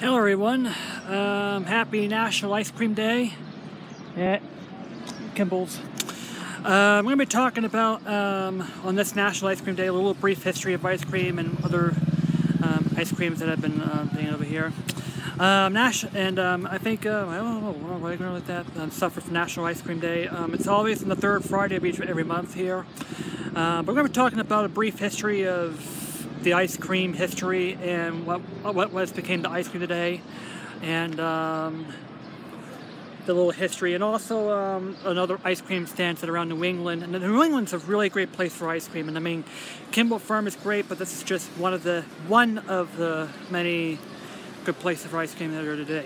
Hello everyone, happy National Ice Cream Day at Kimball's. I'm going to be talking about, on this National Ice Cream Day, a little brief history of ice cream and other ice creams that I've been putting over here. I think, I don't know, why are you going to let that stuff for National Ice Cream Day? It's always on the third Friday of every month here. But we're going to be talking about a brief history of the ice cream history and what became the ice cream today, and the little history, and also another ice cream stands that around New England. And New England's a really great place for ice cream. And I mean, Kimball Farm is great, but this is just one of the many good places for ice cream that are today.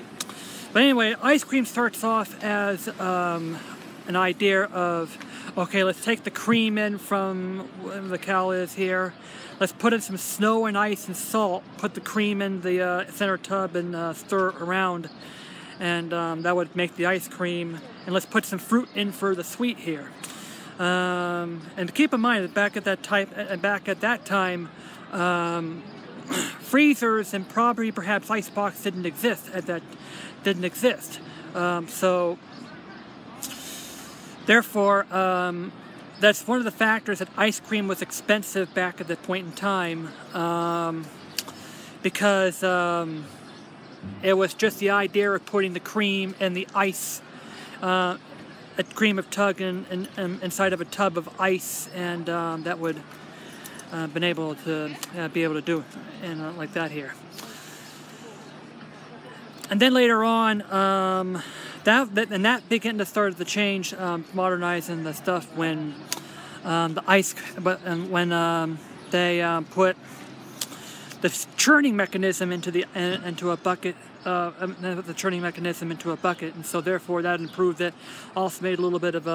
But anyway, ice cream starts off as an idea of, okay, let's take the cream in from wherever the cow is here. Let's put in some snow and ice and salt, put the cream in the center tub and stir it around. And that would make the ice cream. And let's put some fruit in for the sweet here. And to keep in mind that back at that time, freezers and probably perhaps icebox didn't exist. So therefore, that's one of the factors that ice cream was expensive back at that point in time, because it was just the idea of putting the cream and the ice, a cream of tug inside of a tub of ice, and that would been able to be able to do and like that here. And then later on, that began to start the change, modernizing the stuff when they put the churning mechanism into a bucket, the churning mechanism into a bucket, and so therefore that improved it. Also made a little bit of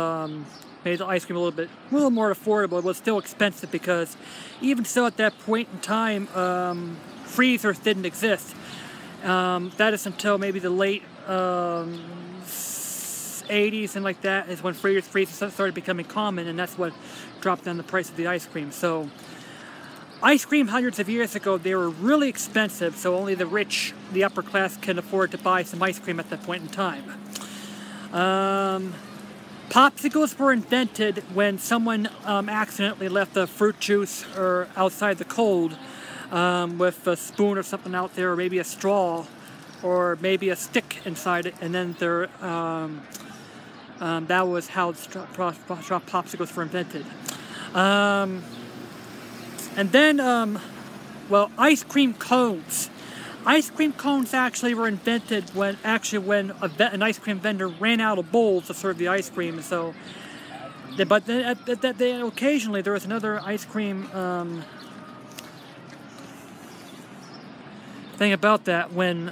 made the ice cream a little more affordable. It was still expensive because even so at that point in time, freezers didn't exist. That is until maybe the late 80s and like that is when freezers started becoming common, and that's what dropped down the price of the ice cream. So ice cream hundreds of years ago, they were really expensive, so only the rich, the upper class, can afford to buy some ice cream at that point in time. Popsicles were invented when someone accidentally left the fruit juice or outside the cold with a spoon or something out there, or maybe a straw, or maybe a stick inside it, and then that was how popsicles were invented. And then, well, ice cream cones. Ice cream cones actually were invented when an ice cream vendor ran out of bowls to serve the ice cream. So, but then occasionally there was another ice cream thing about that when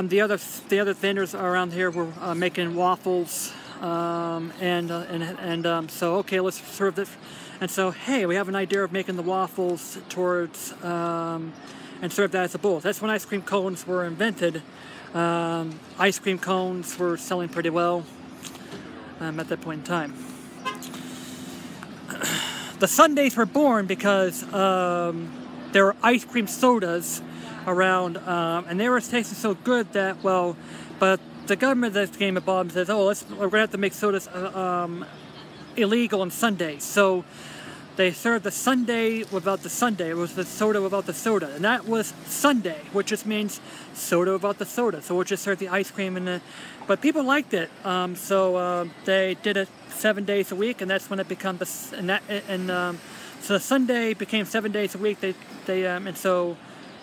the other vendors around here were making waffles, so okay, let's serve this. And so, hey, we have an idea of making the waffles towards and serve that as a bowl. That's when ice cream cones were invented. Ice cream cones were selling pretty well at that point in time. The sundaes were born because there were ice cream sodas around, and they were tasting so good that, well, but the government that came above and says, oh, we're gonna have to make sodas illegal on Sundays. So they served the sundae without the sundae. It was the soda without the soda, and that was Sunday, which just means soda without the soda. So we'll just serve the ice cream, but people liked it, so they did it 7 days a week, and that's when it became so the Sunday became 7 days a week. And so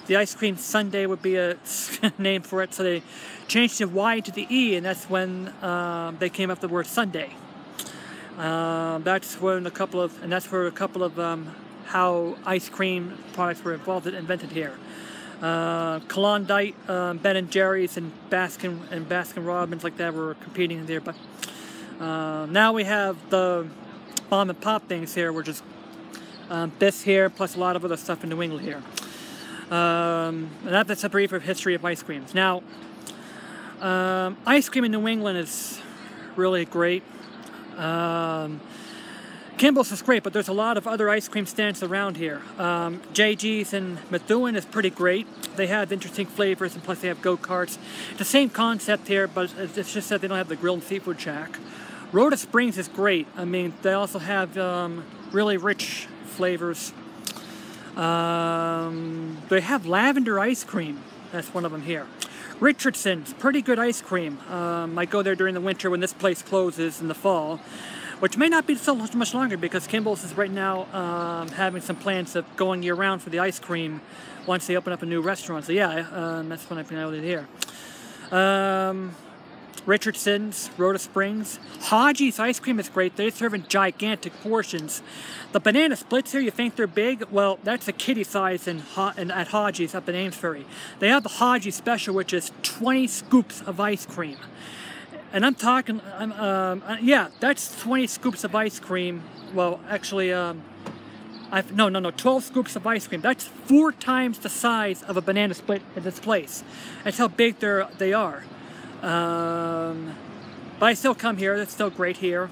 the ice cream sundae would be a name for it. So they changed the Y to the E, and that's when they came up with the word Sunday. That's where a couple of how ice cream products were invented here. Klondike, Ben & Jerry's, and Baskin Robbins like that were competing there, but now we have the mom and pop things here, which is this here, plus a lot of other stuff in New England here. And that's a brief history of ice creams. Now, ice cream in New England is really great. Kimball's is great, but there's a lot of other ice cream stands around here. JG's in Methuen is pretty great. They have interesting flavors, and plus they have go-karts. The same concept here, but it's just that they don't have the grilled seafood shack. Rhoda Springs is great. I mean, they also have really rich flavors. They have lavender ice cream. That's one of them here. Richardson's, pretty good ice cream. I go there during the winter when this place closes in the fall, which may not be so much longer because Kimball's is right now having some plans of going year-round for the ice cream once they open up a new restaurant. So yeah, that's when I've been able to hear. Richardson's, Rhoda Springs. Hodgie's ice cream is great. They serve in gigantic portions. The banana splits here, you think they're big? Well, that's a kiddie size at Hodgie's up in Amesbury. They have the Hodgie special, which is 20 scoops of ice cream. And I'm talking, yeah, that's 20 scoops of ice cream. Well, actually, no, 12 scoops of ice cream. That's 4 times the size of a banana split at this place. That's how big they are. But I still come here. It's still great here.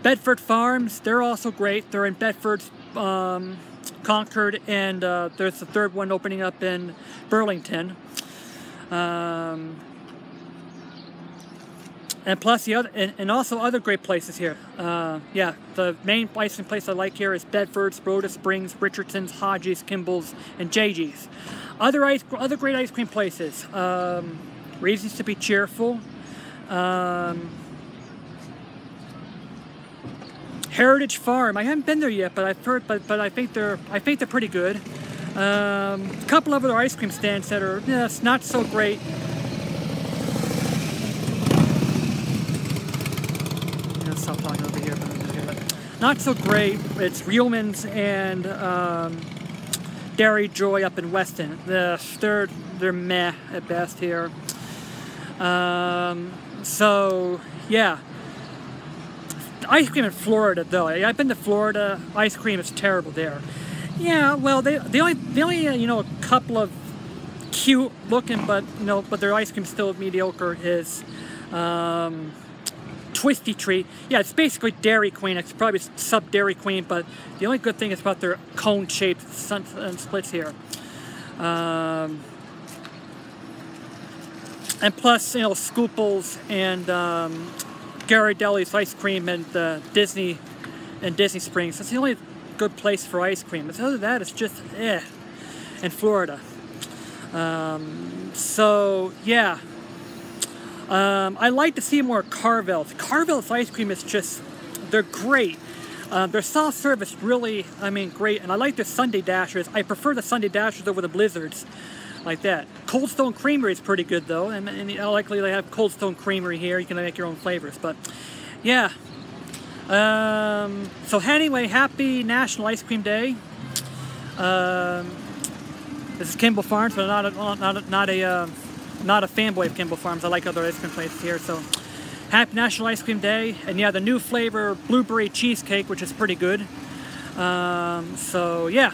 Bedford Farms, they're also great. They're in Bedford, Concord, and there's the third one opening up in Burlington. And plus the other, and also other great places here. Yeah, the main ice cream place I like here is Bedford's, Rhoda Springs, Richardson's, Hodgie's, Kimball's, and JG's. Other great ice cream places. Reasons to be cheerful. Heritage Farm. I haven't been there yet, but I've heard. But I think they're pretty good. A couple of other ice cream stands that are not so great. I'm gonna stop talking over here. Not so great. It's Reelman's and Dairy Joy up in Weston. They're meh at best here. So yeah. Ice cream in Florida, though. I've been to Florida. Ice cream is terrible there. Yeah, well, the only a couple of cute looking, but their ice cream still mediocre is Twisty Treat. Yeah, it's basically Dairy Queen. It's probably sub Dairy Queen, but the only good thing is about their cone-shaped splits here. And plus, Scooples and Ghirardelli's ice cream and Disney Springs. That's the only good place for ice cream. But other than that, it's just in Florida. So yeah, I like to see more Carvel's. Carvel's ice cream is they're great. Their soft service really, great. And I like their Sunday Dashers. I prefer the Sunday Dashers over the Blizzards. Like that. Cold Stone Creamery is pretty good though, and likely they have Cold Stone Creamery here. You can make your own flavors, but yeah. So anyway, happy National Ice Cream Day. This is Kimball Farms, but not a fanboy of Kimball Farms. I like other ice cream places here. So happy National Ice Cream Day, and yeah, the new flavor blueberry cheesecake, which is pretty good. So yeah.